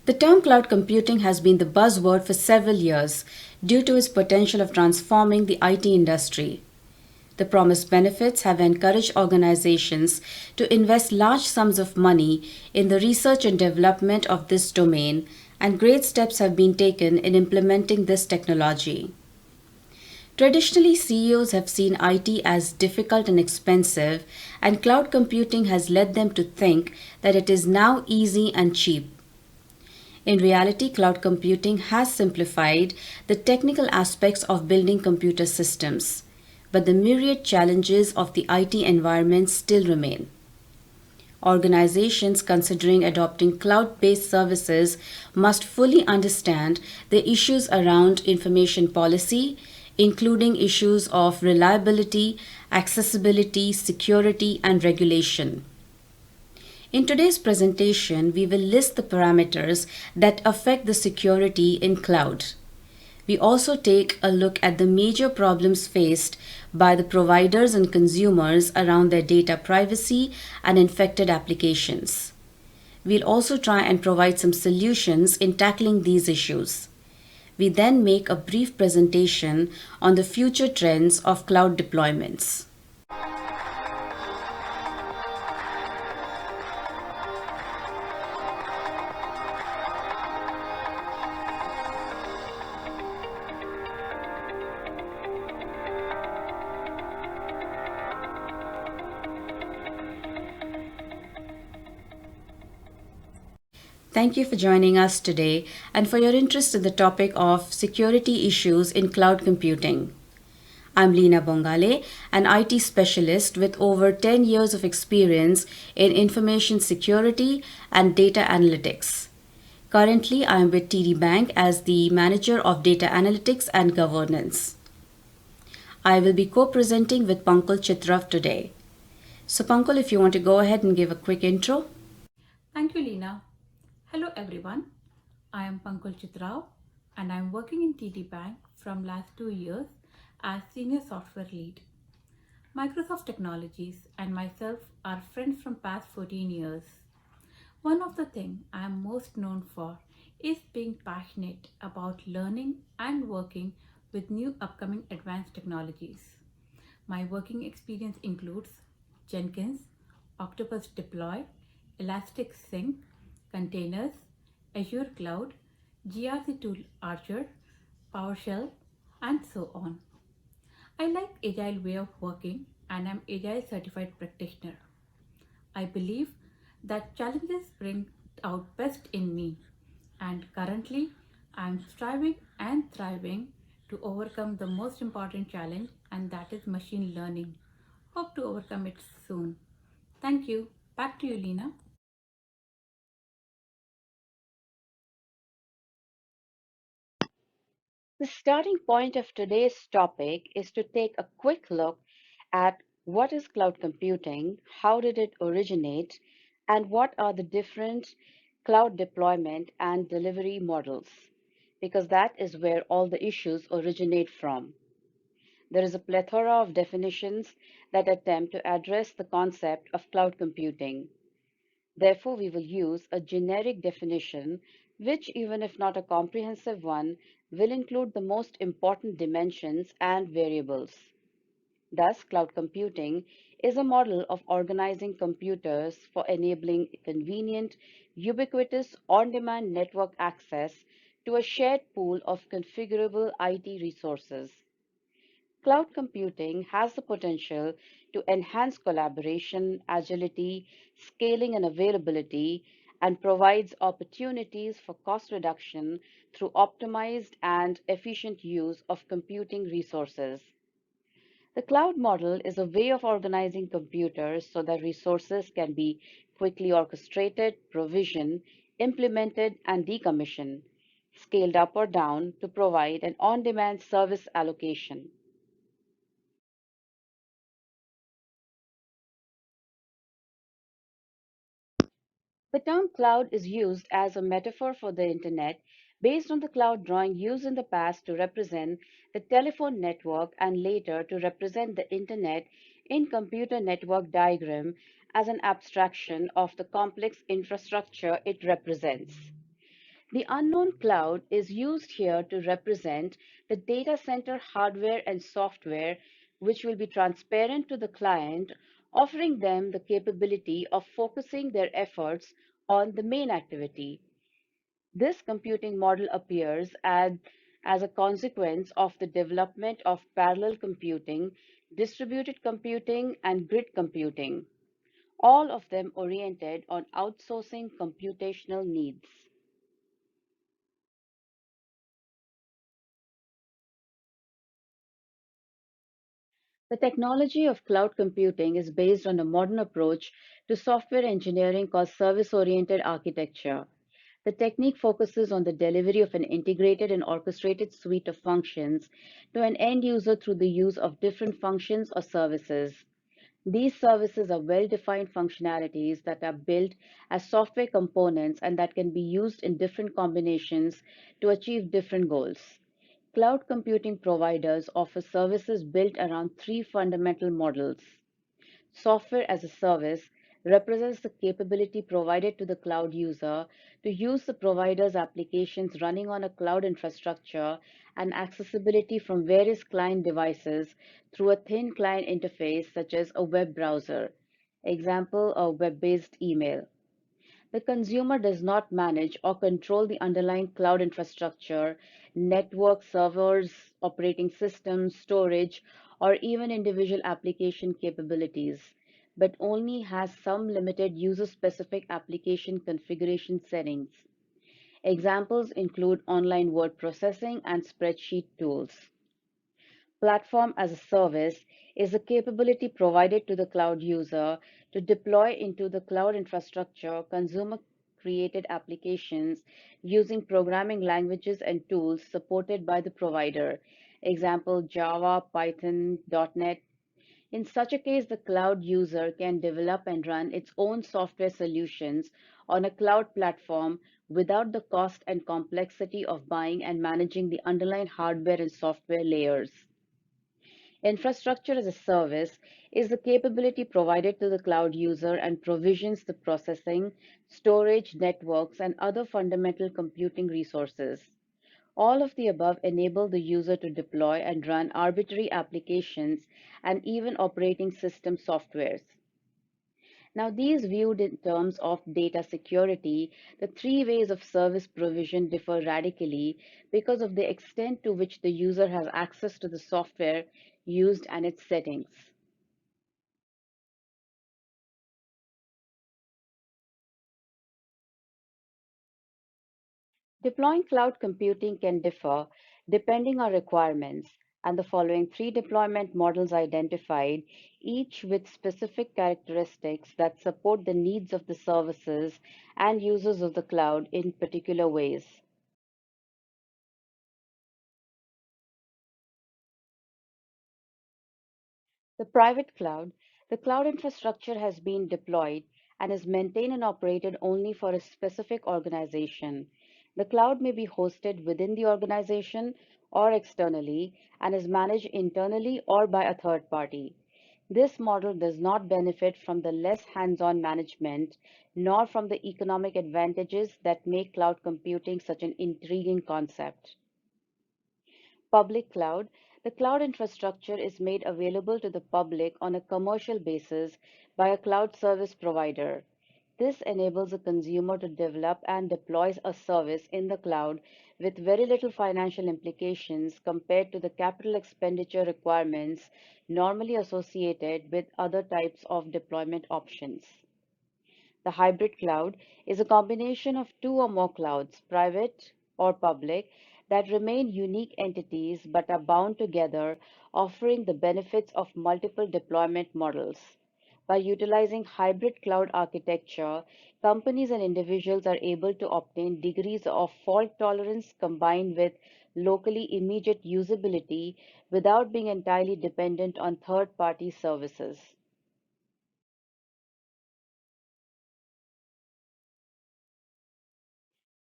The term cloud computing has been the buzzword for several years due to its potential of transforming the IT industry. The promised benefits have encouraged organizations to invest large sums of money in the research and development of this domain, and great steps have been taken in implementing this technology. Traditionally, CEOs have seen IT as difficult and expensive, and cloud computing has led them to think that it is now easy and cheap. In reality, cloud computing has simplified the technical aspects of building computer systems, but the myriad challenges of the IT environment still remain. Organizations considering adopting cloud based services must fully understand the issues around information policy, including issues of reliability, accessibility, security, and regulation. In today's presentation, we will list the parameters that affect the security in cloud. We also take a look at the major problems faced by the providers and consumers around their data privacy and infected applications. We'll also try and provide some solutions in tackling these issues. We then make a brief presentation on the future trends of cloud deployments. Thank you for joining us today and for your interest in the topic of security issues in cloud computing. I'm Leena Bongale, an IT specialist with over 10 years of experience in information security and data analytics. Currently, I am with TD Bank as the Manager of Data Analytics and Governance. I will be co-presenting with Pankaj Chitrav today. So Pankaj, if you want to go ahead and give a quick intro. Thank you, Leena. Hello, everyone. I am Pankaj Chitrao and I am working in TD Bank from last 2 years as Senior Software Lead. Microsoft Technologies and myself are friends from past 14 years. One of the things I am most known for is being passionate about learning and working with new upcoming advanced technologies. My working experience includes Jenkins, Octopus Deploy, Elastic Sync, containers, Azure Cloud, GRC tool Archer, PowerShell, and so on. I like agile way of working and I'm agile certified practitioner. I believe that challenges bring out best in me and currently I'm striving and thriving to overcome the most important challenge and that is machine learning. Hope to overcome it soon. Thank you. Back to you, Leena. The starting point of today's topic is to take a quick look at what is cloud computing, how did it originate, and what are the different cloud deployment and delivery models, because that is where all the issues originate from. There is a plethora of definitions that attempt to address the concept of cloud computing. Therefore, we will use a generic definition, which, even if not a comprehensive one, will include the most important dimensions and variables. Thus, cloud computing is a model of organizing computers for enabling convenient, ubiquitous, on demand network access to a shared pool of configurable IT resources. Cloud computing has the potential to enhance collaboration, agility, scaling, and availability, and provides opportunities for cost reduction through optimized and efficient use of computing resources. The cloud model is a way of organizing computers so that resources can be quickly orchestrated, provisioned, implemented, and decommissioned, scaled up or down to provide an on demand service allocation. The term cloud is used as a metaphor for the Internet based on the cloud drawing used in the past to represent the telephone network and later to represent the Internet in computer network diagram as an abstraction of the complex infrastructure it represents. The unknown cloud is used here to represent the data center hardware and software, which will be transparent to the client, offering them the capability of focusing their efforts on the main activity. This computing model appears as a consequence of the development of parallel computing, distributed computing, and grid computing, all of them oriented on outsourcing computational needs. The technology of cloud computing is based on a modern approach to software engineering called service-oriented architecture. The technique focuses on the delivery of an integrated and orchestrated suite of functions to an end user through the use of different functions or services. These services are well-defined functionalities that are built as software components and that can be used in different combinations to achieve different goals. Cloud computing providers offer services built around three fundamental models. Software as a service represents the capability provided to the cloud user to use the provider's applications running on a cloud infrastructure and accessibility from various client devices through a thin client interface such as a web browser. Example, a web-based email. The consumer does not manage or control the underlying cloud infrastructure, network servers, operating systems, storage, or even individual application capabilities, but only has some limited user-specific application configuration settings. Examples include online word processing and spreadsheet tools. Platform as a service is a capability provided to the cloud user to deploy into the cloud infrastructure consumer created applications using programming languages and tools supported by the provider. Example Java, Python, .NET. In such a case, the cloud user can develop and run its own software solutions on a cloud platform without the cost and complexity of buying and managing the underlying hardware and software layers. Infrastructure as a service is the capability provided to the cloud user and provisions the processing, storage, networks, and other fundamental computing resources. All of the above enable the user to deploy and run arbitrary applications and even operating system softwares. Now, these viewed in terms of data security, the three ways of service provision differ radically because of the extent to which the user has access to the software used and its settings. Deploying cloud computing can differ depending on requirements, and the following three deployment models identified, each with specific characteristics that support the needs of the services and users of the cloud in particular ways. The private cloud, the cloud infrastructure has been deployed and is maintained and operated only for a specific organization. The cloud may be hosted within the organization or externally and is managed internally or by a third party. This model does not benefit from the less hands-on management nor from the economic advantages that make cloud computing such an intriguing concept. Public cloud, the cloud infrastructure is made available to the public on a commercial basis by a cloud service provider. This enables a consumer to develop and deploy a service in the cloud with very little financial implications compared to the capital expenditure requirements normally associated with other types of deployment options. The hybrid cloud is a combination of two or more clouds, private or public, that remain unique entities but are bound together, offering the benefits of multiple deployment models. By utilizing hybrid cloud architecture, companies and individuals are able to obtain degrees of fault tolerance combined with locally immediate usability without being entirely dependent on third party services.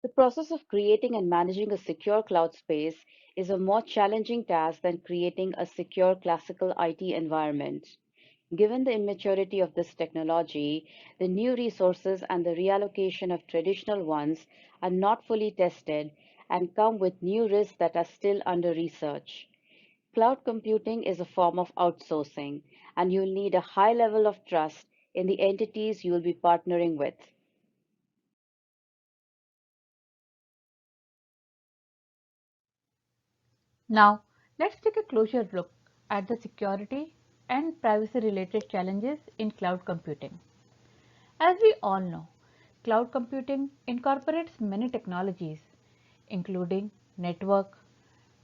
The process of creating and managing a secure cloud space is a more challenging task than creating a secure classical IT environment. Given the immaturity of this technology, the new resources and the reallocation of traditional ones are not fully tested and come with new risks that are still under research. Cloud computing is a form of outsourcing, and you'll need a high level of trust in the entities you'll be partnering with. Now, let's take a closer look at the security and privacy related challenges in cloud computing. As we all know, cloud computing incorporates many technologies, including network,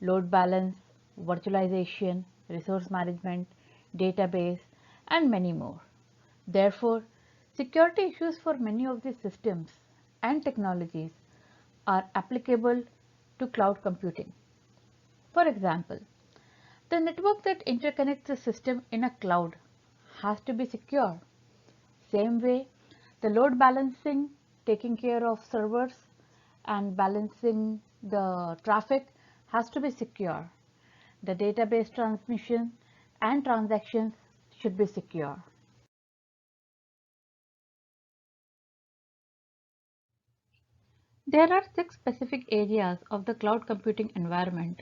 load balance, virtualization, resource management, database, and many more. Therefore, security issues for many of these systems and technologies are applicable to cloud computing. For example, the network that interconnects a system in a cloud has to be secure. Same way, the load balancing, taking care of servers and balancing the traffic has to be secure. The database transmission and transactions should be secure. There are 6 specific areas of the cloud computing environment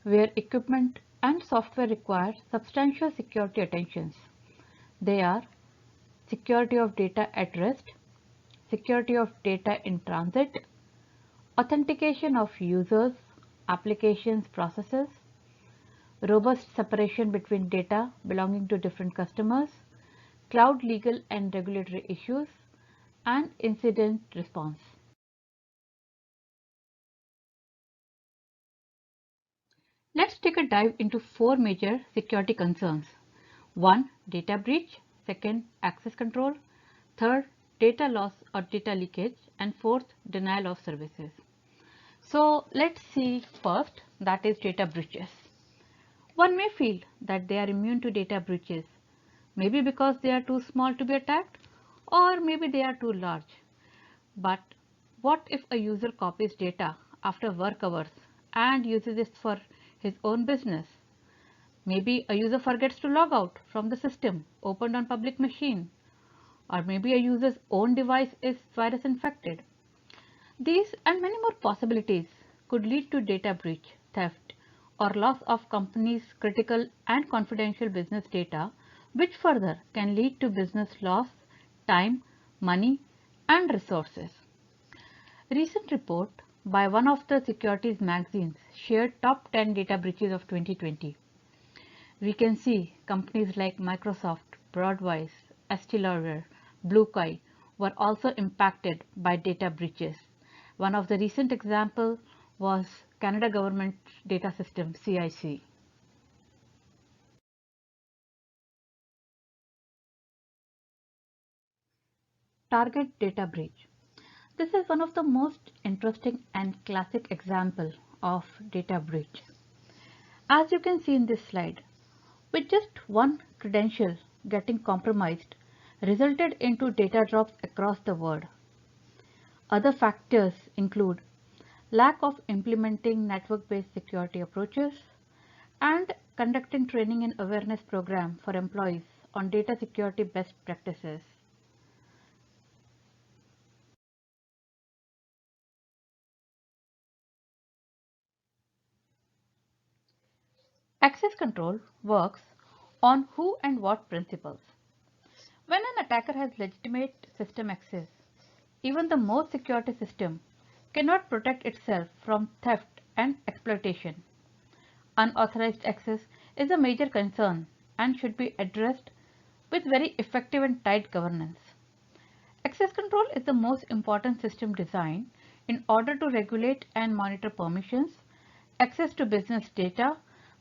where equipment and software require substantial security attentions. They are security of data at rest, security of data in transit, authentication of users, applications, processes, robust separation between data belonging to different customers, cloud legal and regulatory issues, and incident response. Let's take a dive into 4 major security concerns. 1. Data breach. 2. Access control. 3. Data loss or data leakage. And 4th, denial of services. So let's see first, that is data breaches. One may feel that they are immune to data breaches, maybe because they are too small to be attacked, or maybe they are too large. But what if a user copies data after work hours and uses it for his own business? Maybe a user forgets to log out from the system opened on public machine, or maybe a user's own device is virus infected. These and many more possibilities could lead to data breach, theft, or loss of company's critical and confidential business data, which further can lead to business loss, time, money, and resources. A recent report by one of the securities magazines shared top 10 data breaches of 2020. We can see companies like Microsoft, Broadwise, Estee Lauder, BlueKai were also impacted by data breaches. One of the recent examples was Canada Government Data System CIC. Target data breach. This is one of the most interesting and classic example of data breach. As you can see in this slide, with just one credential getting compromised resulted into data drops across the world. Other factors include lack of implementing network-based security approaches and conducting training and awareness program for employees on data security best practices. Access control works on who and what principles. When an attacker has legitimate system access, even the most security system cannot protect itself from theft and exploitation. Unauthorized access is a major concern and should be addressed with very effective and tight governance. Access control is the most important system design in order to regulate and monitor permissions, access to business data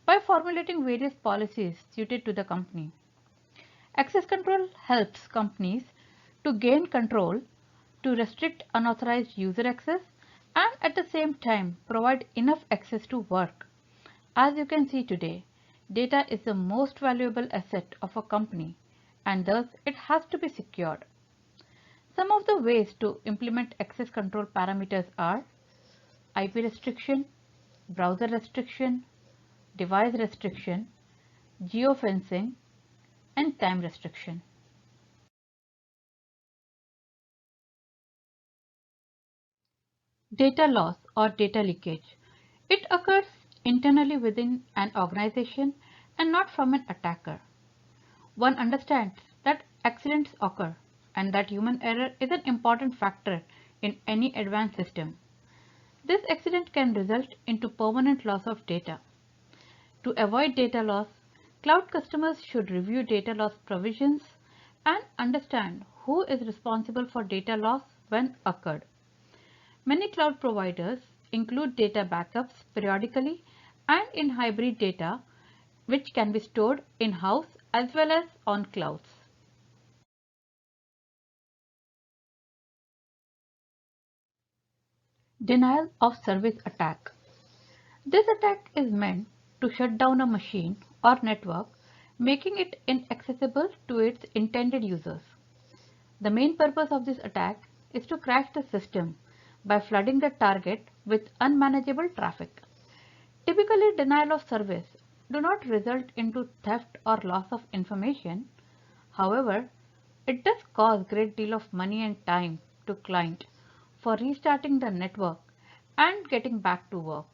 by formulating various policies suited to the company. Access control helps companies to gain control, to restrict unauthorized user access, and at the same time provide enough access to work. As you can see today, data is the most valuable asset of a company and thus it has to be secured. Some of the ways to implement access control parameters are IP restriction, browser restriction, device restriction, geofencing, and time restriction. Data loss or data leakage. It occurs internally within an organization and not from an attacker. One understands that accidents occur and that human error is an important factor in any advanced system. This accident can result into permanent loss of data. To avoid data loss, cloud customers should review data loss provisions and understand who is responsible for data loss when occurred. Many cloud providers include data backups periodically and in hybrid data, which can be stored in-house as well as on clouds. Denial of service attack. This attack is meant to shut down a machine or network, making it inaccessible to its intended users. The main purpose of this attack is to crash the system by flooding the target with unmanageable traffic. Typically, denial of service do not result into theft or loss of information. However, it does cause great deal of money and time to client for restarting the network and getting back to work.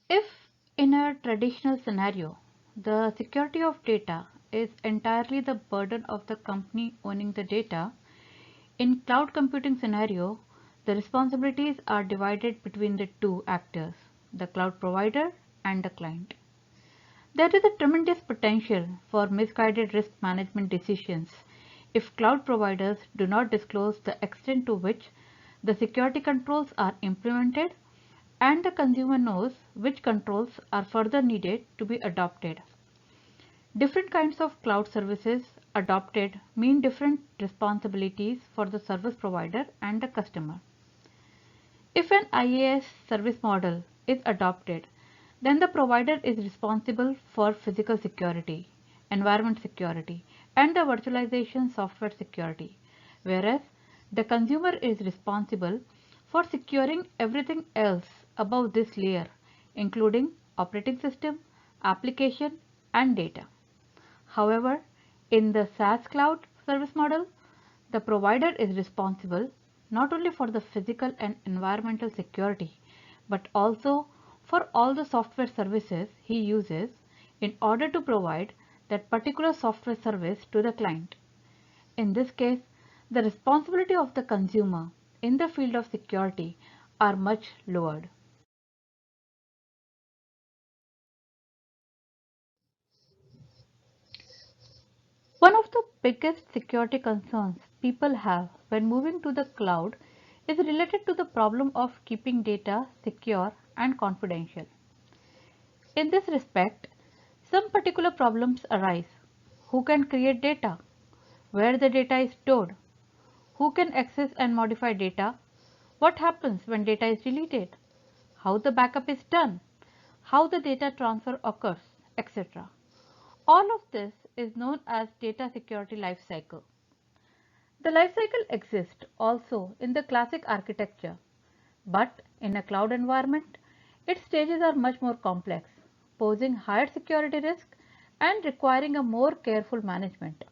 If in a traditional scenario, the security of data is entirely the burden of the company owning the data, in cloud computing scenario, the responsibilities are divided between the two actors, the cloud provider and the client. There is a tremendous potential for misguided risk management decisions if cloud providers do not disclose the extent to which the security controls are implemented and the consumer knows which controls are further needed to be adopted. Different kinds of cloud services adopted mean different responsibilities for the service provider and the customer. If an IaaS service model is adopted, then the provider is responsible for physical security, environment security, and the virtualization software security, whereas the consumer is responsible for securing everything else above this layer, including operating system, application, and data. However, in the SaaS cloud service model, the provider is responsible not only for the physical and environmental security, but also for all the software services he uses in order to provide that particular software service to the client. In this case, the responsibility of the consumer in the field of security are much lowered. One of the biggest security concerns people have when moving to the cloud is related to the problem of keeping data secure and confidential. In this respect, some particular problems arise. Who can create data? Where the data is stored? Who can access and modify data? What happens when data is deleted? How the backup is done? How the data transfer occurs, etc. All of this is known as data security lifecycle. The lifecycle exists also in the classic architecture, but in a cloud environment, its stages are much more complex, posing higher security risk and requiring a more careful management.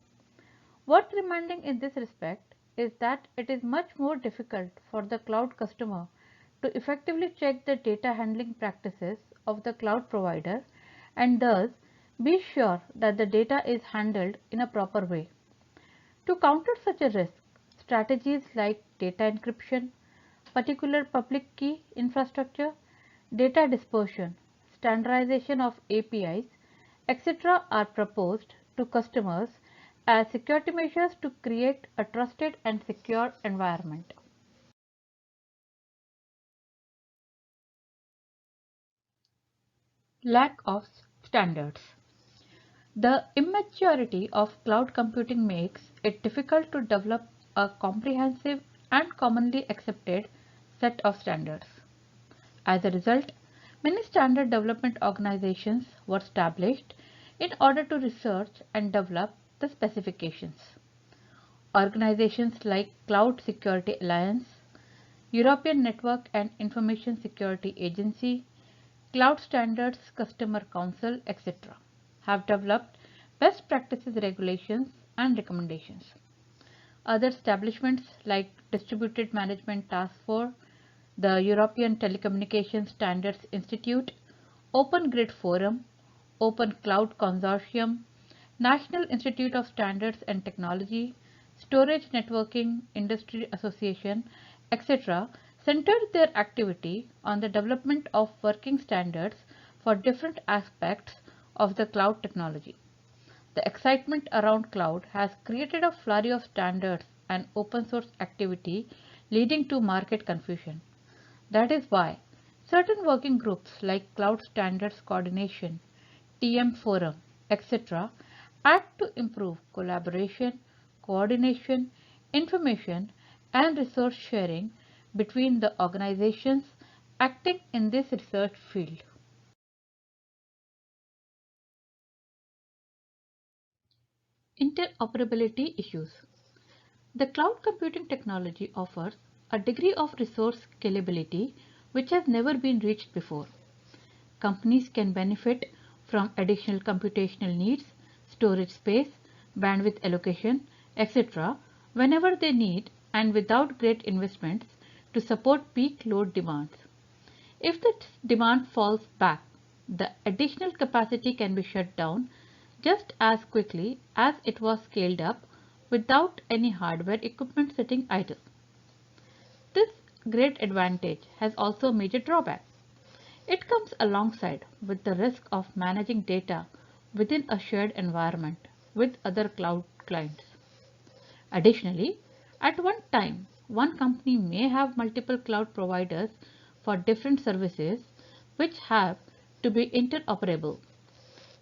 Worth reminding in this respect is that it is much more difficult for the cloud customer to effectively check the data handling practices of the cloud provider and thus be sure that the data is handled in a proper way. To counter such a risk, strategies like data encryption, particular public key infrastructure, data dispersion, standardization of APIs, etc. are proposed to customers as security measures to create a trusted and secure environment. Lack of standards. The immaturity of cloud computing makes it difficult to develop a comprehensive and commonly accepted set of standards. As a result, many standard development organizations were established in order to research and develop the specifications. Organizations like Cloud Security Alliance, European Network and Information Security Agency, Cloud Standards Customer Council, etc., have developed best practices regulations and recommendations. Other establishments like Distributed Management Task Force, the European Telecommunications Standards Institute, Open Grid Forum, Open Cloud Consortium, National Institute of Standards and Technology, Storage Networking Industry Association, etc., centered their activity on the development of working standards for different aspects of the cloud technology. The excitement around cloud has created a flurry of standards and open source activity leading to market confusion. That is why certain working groups like Cloud Standards Coordination, TM Forum, etc., act to improve collaboration, coordination, information, and resource sharing between the organizations acting in this research field. Interoperability issues. The cloud computing technology offers a degree of resource scalability which has never been reached before. Companies can benefit from additional computational needs, storage space, bandwidth allocation, etc. whenever they need and without great investments to support peak load demands. If the demand falls back, the additional capacity can be shut down just as quickly as it was scaled up without any hardware equipment sitting idle. This great advantage has also major drawbacks. It comes alongside with the risk of managing data within a shared environment with other cloud clients. Additionally, at one time, one company may have multiple cloud providers for different services which have to be interoperable.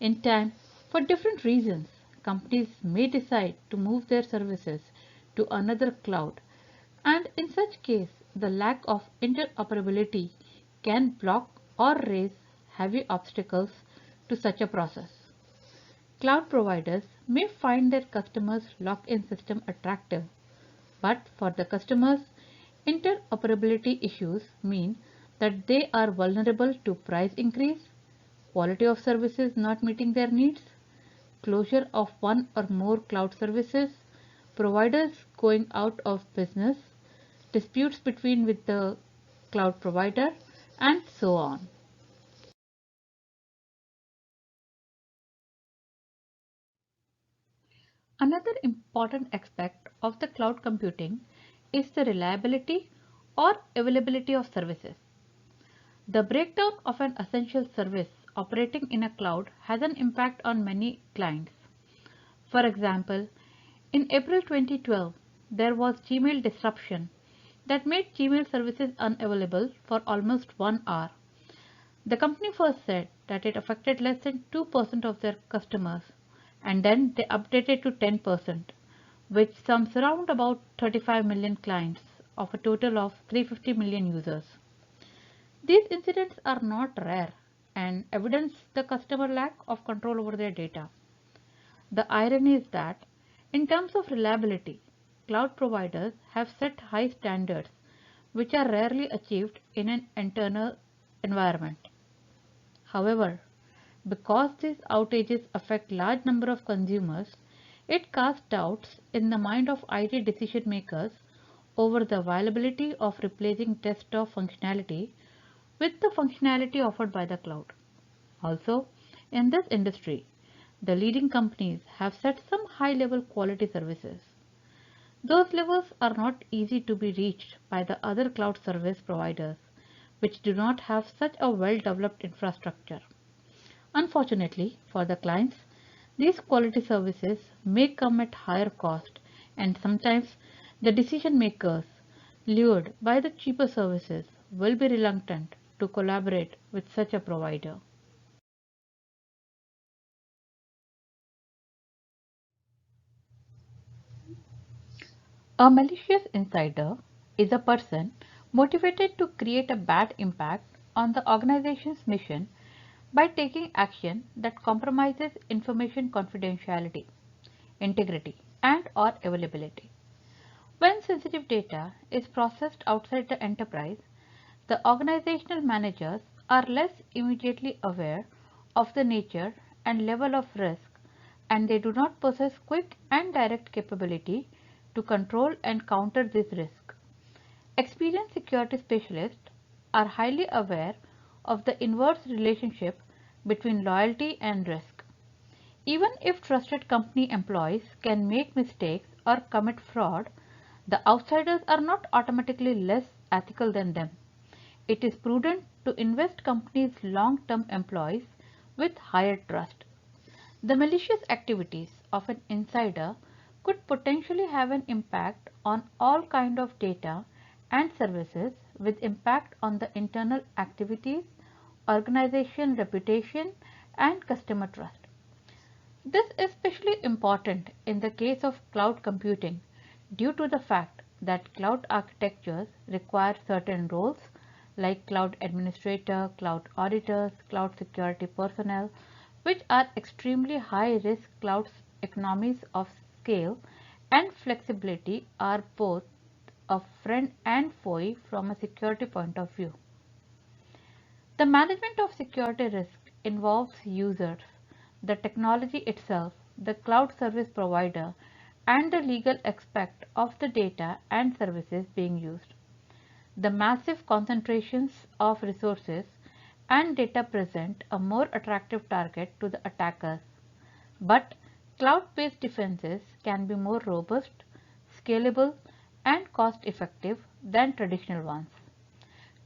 In time, for different reasons, companies may decide to move their services to another cloud, and in such case, the lack of interoperability can block or raise heavy obstacles to such a process. Cloud providers may find their customers' lock-in system attractive, but for the customers, interoperability issues mean that they are vulnerable to price increase, quality of services not meeting their needs, closure of one or more cloud services, providers going out of business, disputes between with the cloud provider, and so on. Another important aspect of the cloud computing is the reliability or availability of services. The breakdown of an essential service operating in a cloud has an impact on many clients. For example, in April 2012, there was Gmail disruption that made Gmail services unavailable for almost 1 hour. The company first said that it affected less than 2% of their customers, and then they updated to 10%, which sums around about 35 million clients of a total of 350 million users. These incidents are not rare and evidence the customer lack of control over their data. The irony is that, in terms of reliability, cloud providers have set high standards which are rarely achieved in an internal environment. However, because these outages affect large number of consumers, it casts doubts in the mind of IT decision makers over the viability of replacing desktop functionality with the functionality offered by the cloud. Also, in this industry, the leading companies have set some high-level quality services. Those levels are not easy to be reached by the other cloud service providers, which do not have such a well-developed infrastructure. Unfortunately, for the clients, these quality services may come at higher cost, and sometimes the decision makers, lured by the cheaper services, will be reluctant to collaborate with such a provider. A malicious insider is a person motivated to create a bad impact on the organization's mission by taking action that compromises information confidentiality, integrity, and or availability. When sensitive data is processed outside the enterprise, the organizational managers are less immediately aware of the nature and level of risk, and they do not possess quick and direct capability to control and counter this risk. Experienced security specialists are highly aware of the inverse relationship between loyalty and risk. Even if trusted company employees can make mistakes or commit fraud, the outsiders are not automatically less ethical than them. It is prudent to invest companies' long-term employees with higher trust. The malicious activities of an insider could potentially have an impact on all kind of data and services with impact on the internal activities, organization reputation and customer trust. This is especially important in the case of cloud computing due to the fact that cloud architectures require certain roles like cloud administrator, cloud auditors, cloud security personnel, which are extremely high risk. Cloud economies of scale and flexibility are both a friend and foe from a security point of view. The management of security risk involves users, the technology itself, the cloud service provider, and the legal aspect of the data and services being used. The massive concentrations of resources and data present a more attractive target to the attackers. But cloud-based defenses can be more robust, scalable, and cost-effective than traditional ones.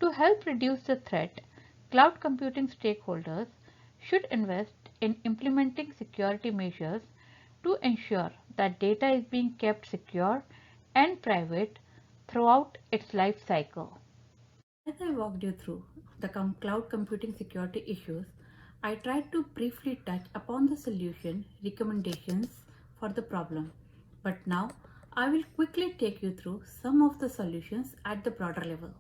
To help reduce the threat, cloud computing stakeholders should invest in implementing security measures to ensure that data is being kept secure and private throughout its life cycle. As I walked you through the cloud computing security issues, I tried to briefly touch upon the solution recommendations for the problem. But now I will quickly take you through some of the solutions at the broader level.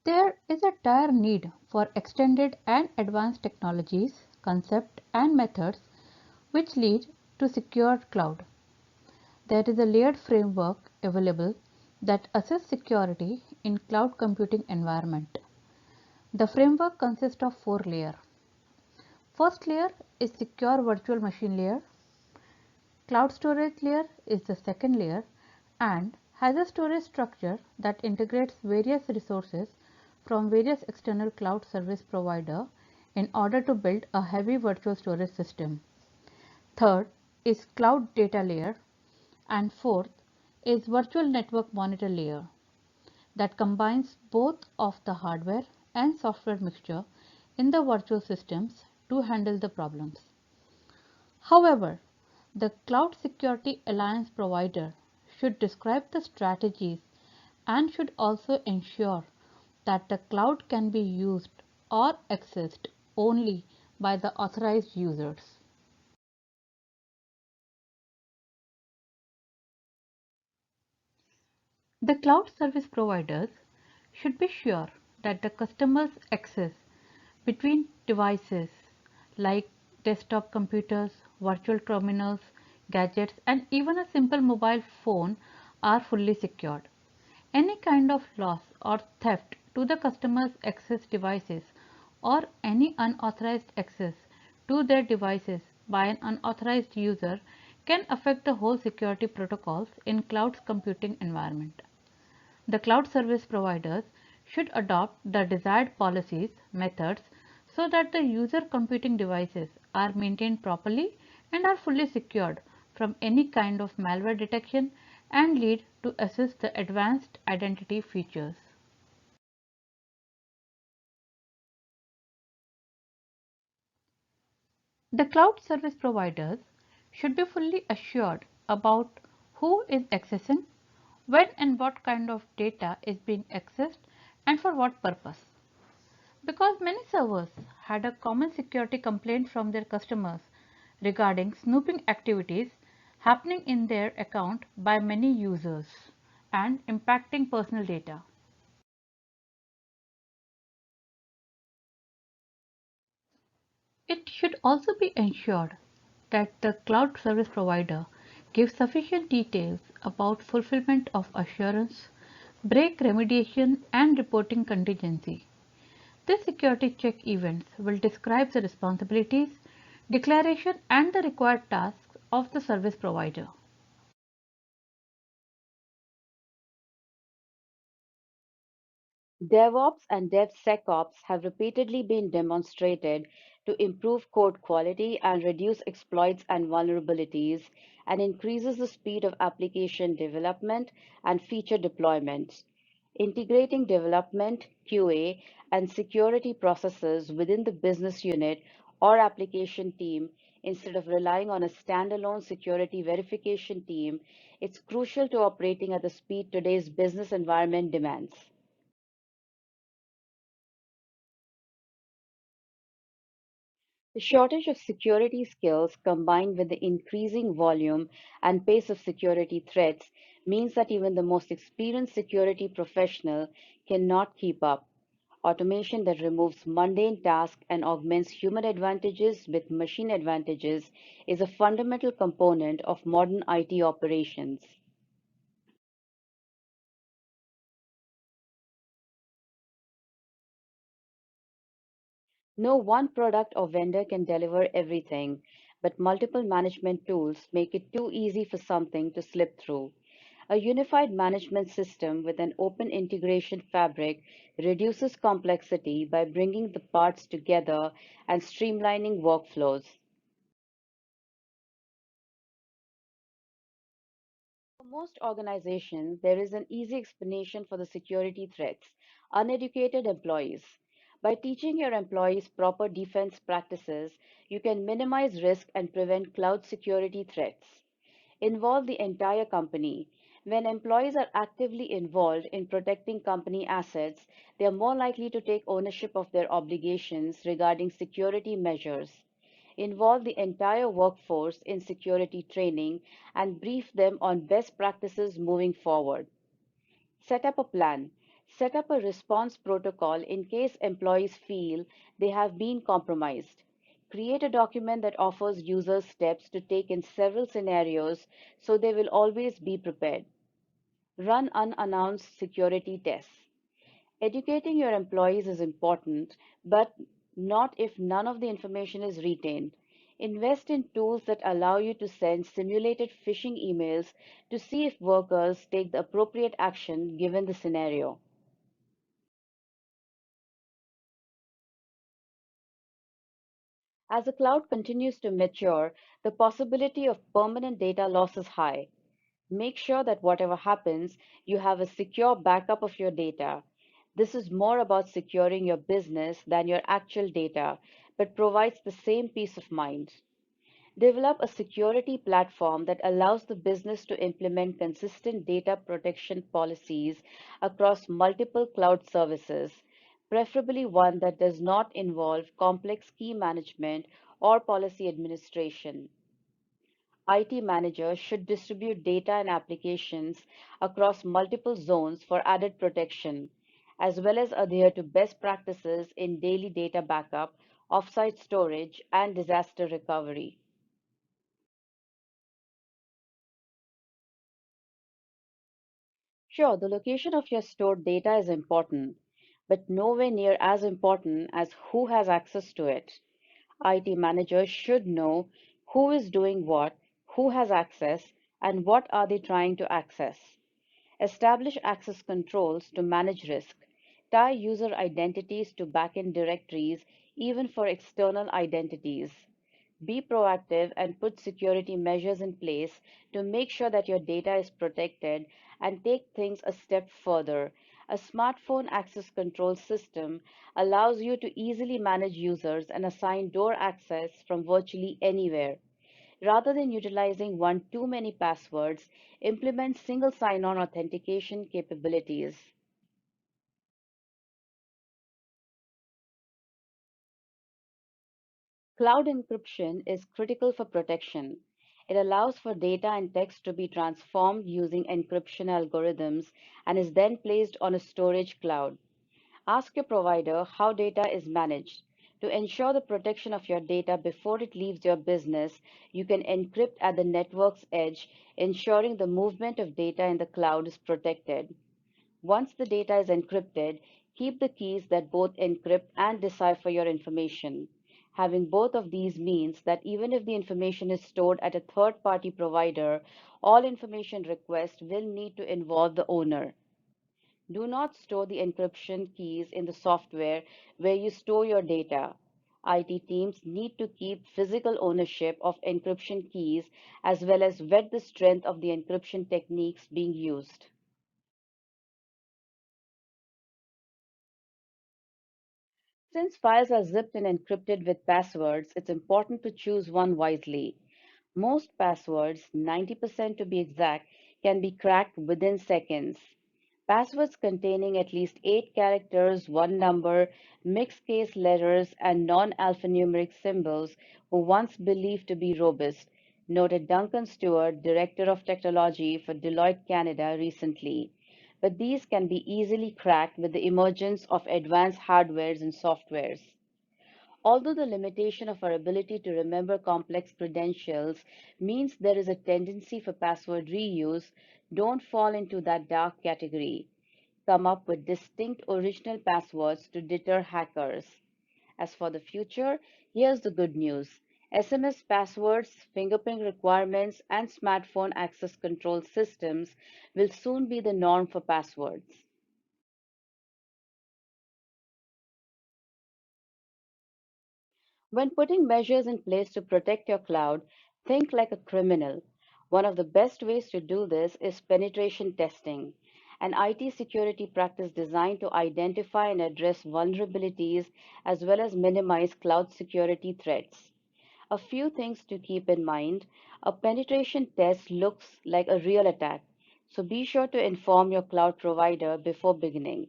There is a dire need for extended and advanced technologies, concepts, and methods which lead to secure cloud. There is a layered framework available that assesses security in cloud computing environment. The framework consists of four layers. First layer is secure virtual machine layer. Cloud storage layer is the second layer and has a storage structure that integrates various resources from various external cloud service provider in order to build a heavy virtual storage system. Third is cloud data layer and fourth is virtual network monitor layer that combines both of the hardware and software mixture in the virtual systems to handle the problems. However, the Cloud Security Alliance provider should describe the strategies and should also ensure that the cloud can be used or accessed only by the authorized users. The cloud service providers should be sure that the customer's access between devices like desktop computers, virtual terminals, gadgets, and even a simple mobile phone are fully secured. Any kind of loss or theft to the customer's access devices or any unauthorized access to their devices by an unauthorized user can affect the whole security protocols in cloud computing environment. The cloud service providers should adopt the desired policies, methods so that the user computing devices are maintained properly and are fully secured from any kind of malware detection and lead to assist the advanced identity features. The cloud service providers should be fully assured about who is accessing, when and what kind of data is being accessed and for what purpose. Because many servers had a common security complaint from their customers regarding snooping activities happening in their account by many users and impacting personal data. It should also be ensured that the cloud service provider gives sufficient details about fulfillment of assurance, break remediation, and reporting contingency. This security check events will describe the responsibilities, declaration, and the required tasks of the service provider. DevOps and DevSecOps have repeatedly been demonstrated to improve code quality and reduce exploits and vulnerabilities, and increases the speed of application development and feature deployment. Integrating development, QA, and security processes within the business unit or application team instead of relying on a standalone security verification team, it's crucial to operating at the speed today's business environment demands. The shortage of security skills combined with the increasing volume and pace of security threats means that even the most experienced security professional cannot keep up. Automation that removes mundane tasks and augments human advantages with machine advantages is a fundamental component of modern IT operations. No one product or vendor can deliver everything, but multiple management tools make it too easy for something to slip through. A unified management system with an open integration fabric reduces complexity by bringing the parts together and streamlining workflows. For most organizations, there is an easy explanation for the security threats: uneducated employees. By teaching your employees proper defense practices, you can minimize risk and prevent cloud security threats. Involve the entire company. When employees are actively involved in protecting company assets, they are more likely to take ownership of their obligations regarding security measures. Involve the entire workforce in security training and brief them on best practices moving forward. Set up a plan. Set up a response protocol in case employees feel they have been compromised. Create a document that offers users steps to take in several scenarios so they will always be prepared. Run unannounced security tests. Educating your employees is important, but not if none of the information is retained. Invest in tools that allow you to send simulated phishing emails to see if workers take the appropriate action given the scenario. As the cloud continues to mature, the possibility of permanent data loss is high. Make sure that whatever happens, you have a secure backup of your data. This is more about securing your business than your actual data, but provides the same peace of mind. Develop a security platform that allows the business to implement consistent data protection policies across multiple cloud services, preferably one that does not involve complex key management or policy administration. IT managers should distribute data and applications across multiple zones for added protection, as well as adhere to best practices in daily data backup, offsite storage, and disaster recovery. Sure, the location of your stored data is important, but nowhere near as important as who has access to it. IT managers should know who is doing what, who has access, and what are they trying to access. Establish access controls to manage risk. Tie user identities to backend directories, even for external identities. Be proactive and put security measures in place to make sure that your data is protected, and take things a step further. A smartphone access control system allows you to easily manage users and assign door access from virtually anywhere. Rather than utilizing one too many passwords, implement single sign-on authentication capabilities. Cloud encryption is critical for protection. It allows for data and text to be transformed using encryption algorithms and is then placed on a storage cloud. Ask your provider how data is managed. To ensure the protection of your data before it leaves your business, you can encrypt at the network's edge, ensuring the movement of data in the cloud is protected. Once the data is encrypted, keep the keys that both encrypt and decipher your information. Having both of these means that even if the information is stored at a third party provider, all information requests will need to involve the owner. Do not store the encryption keys in the software where you store your data. IT teams need to keep physical ownership of encryption keys as well as vet the strength of the encryption techniques being used. Since files are zipped and encrypted with passwords, it's important to choose one wisely. Most passwords, 90% to be exact, can be cracked within seconds. Passwords containing at least 8 characters, one number, mixed case letters, and non-alphanumeric symbols were once believed to be robust, noted Duncan Stewart, Director of Technology for Deloitte Canada recently. But these can be easily cracked with the emergence of advanced hardwares and softwares. Although the limitation of our ability to remember complex credentials means there is a tendency for password reuse, don't fall into that dark category. Come up with distinct original passwords to deter hackers. As for the future, here's the good news. SMS passwords, fingerprint requirements, and smartphone access control systems will soon be the norm for passwords. When putting measures in place to protect your cloud, think like a criminal. One of the best ways to do this is penetration testing, an IT security practice designed to identify and address vulnerabilities as well as minimize cloud security threats. A few things to keep in mind. A penetration test looks like a real attack, so be sure to inform your cloud provider before beginning.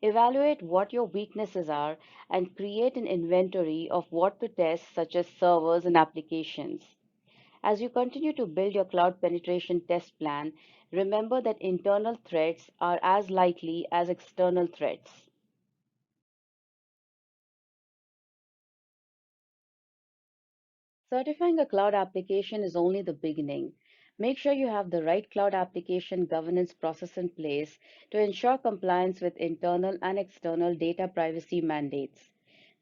Evaluate what your weaknesses are and create an inventory of what to test, such as servers and applications. As you continue to build your cloud penetration test plan, remember that internal threats are as likely as external threats. Certifying a cloud application is only the beginning. Make sure you have the right cloud application governance process in place to ensure compliance with internal and external data privacy mandates.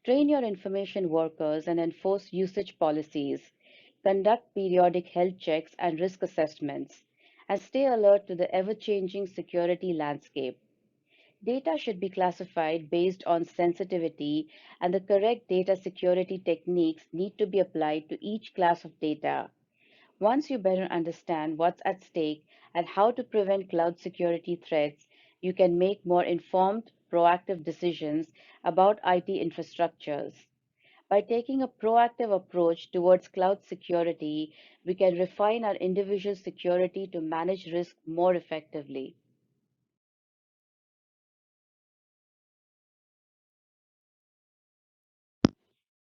Train your information workers and enforce usage policies. Conduct periodic health checks and risk assessments. And stay alert to the ever changing security landscape. Data should be classified based on sensitivity, and the correct data security techniques need to be applied to each class of data. Once you better understand what's at stake and how to prevent cloud security threats, you can make more informed, proactive decisions about IT infrastructures. By taking a proactive approach towards cloud security, we can refine our individual security to manage risk more effectively.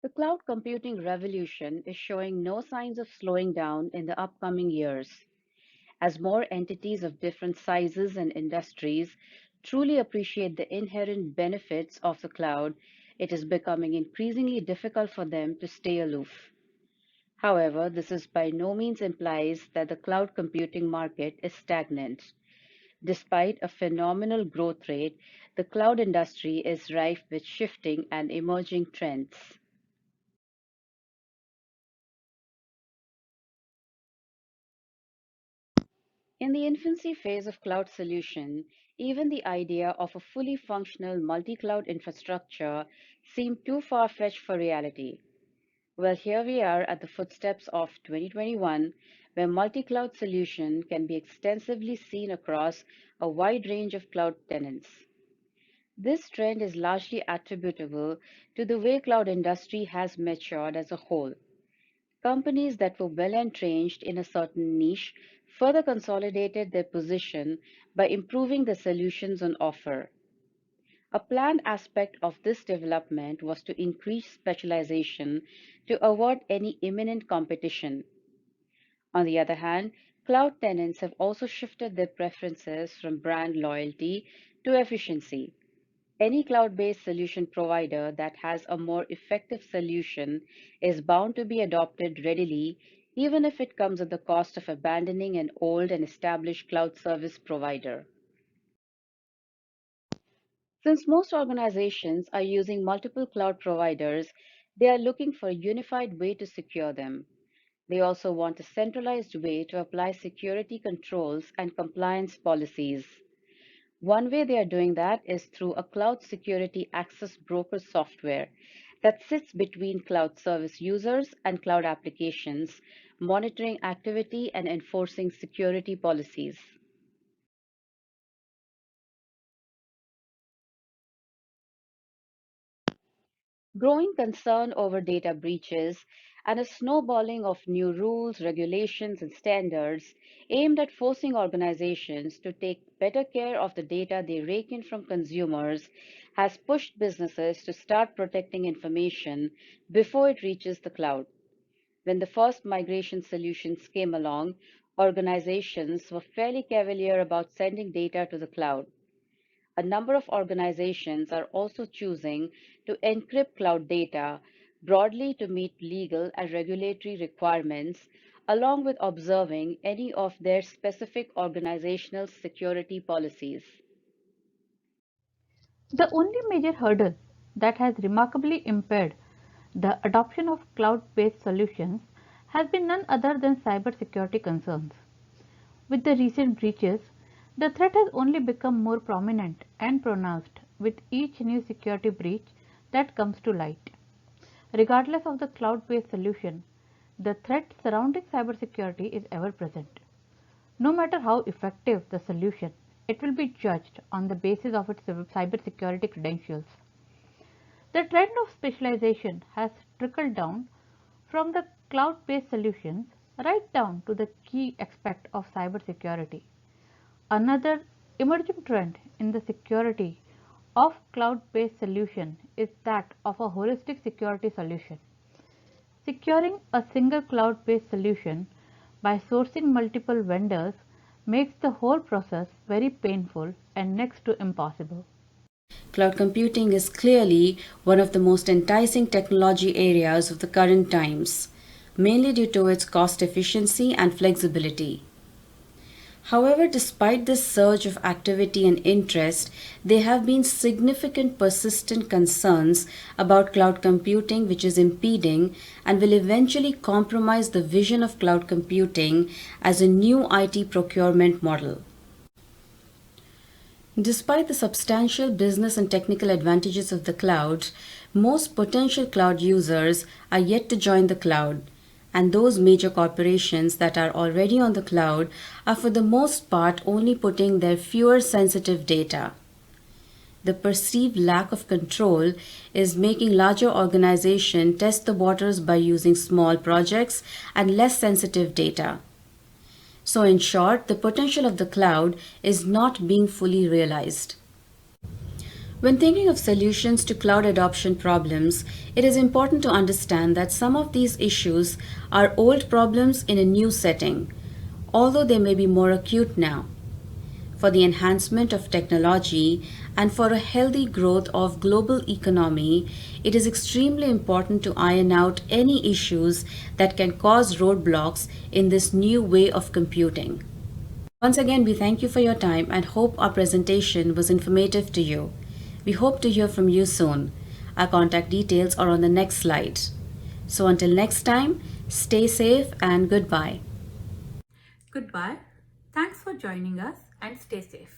The cloud computing revolution is showing no signs of slowing down in the upcoming years. As more entities of different sizes and industries truly appreciate the inherent benefits of the cloud, it is becoming increasingly difficult for them to stay aloof. However, this is by no means implies that the cloud computing market is stagnant. Despite a phenomenal growth rate, the cloud industry is rife with shifting and emerging trends. In the infancy phase of cloud solution, even the idea of a fully functional multi-cloud infrastructure seemed too far-fetched for reality. Well, here we are at the footsteps of 2021, where multi-cloud solution can be extensively seen across a wide range of cloud tenants. This trend is largely attributable to the way cloud industry has matured as a whole. Companies that were well entrenched in a certain niche further consolidated their position by improving the solutions on offer. A planned aspect of this development was to increase specialization to avoid any imminent competition. On the other hand, cloud tenants have also shifted their preferences from brand loyalty to efficiency. Any cloud-based solution provider that has a more effective solution is bound to be adopted readily, even if it comes at the cost of abandoning an old and established cloud service provider. Since most organizations are using multiple cloud providers, they are looking for a unified way to secure them. They also want a centralized way to apply security controls and compliance policies. One way they are doing that is through a cloud security access broker software that sits between cloud service users and cloud applications, monitoring activity and enforcing security policies. Growing concern over data breaches and a snowballing of new rules, regulations, and standards aimed at forcing organizations to take better care of the data they rake in from consumers has pushed businesses to start protecting information before it reaches the cloud. When the first migration solutions came along, organizations were fairly cavalier about sending data to the cloud. A number of organizations are also choosing to encrypt cloud data broadly to meet legal and regulatory requirements, along with observing any of their specific organizational security policies. The only major hurdle that has remarkably impaired the adoption of cloud-based solutions has been none other than cybersecurity concerns. With the recent breaches, the threat has only become more prominent and pronounced with each new security breach that comes to light. Regardless of the cloud-based solution, the threat surrounding cybersecurity is ever present. No matter how effective the solution, it will be judged on the basis of its cybersecurity credentials. The trend of specialization has trickled down from the cloud-based solutions right down to the key aspect of cybersecurity. Another emerging trend in the security of cloud-based solution is that of a holistic security solution. Securing a single cloud-based solution by sourcing multiple vendors makes the whole process very painful and next to impossible. Cloud computing is clearly one of the most enticing technology areas of the current times, mainly due to its cost efficiency and flexibility. However, despite this surge of activity and interest, there have been significant persistent concerns about cloud computing, which is impeding and will eventually compromise the vision of cloud computing as a new IT procurement model. Despite the substantial business and technical advantages of the cloud, most potential cloud users are yet to join the cloud, and those major corporations that are already on the cloud are for the most part only putting their fewer sensitive data. The perceived lack of control is making larger organizations test the waters by using small projects and less sensitive data. So, in short, the potential of the cloud is not being fully realized. When thinking of solutions to cloud adoption problems, it is important to understand that some of these issues are old problems in a new setting, although they may be more acute now. For the enhancement of technology and for a healthy growth of global economy, it is extremely important to iron out any issues that can cause roadblocks in this new way of computing. Once again, we thank you for your time and hope our presentation was informative to you. We hope to hear from you soon. Our contact details are on the next slide. So until next time, stay safe and goodbye. Goodbye. Thanks for joining us and stay safe.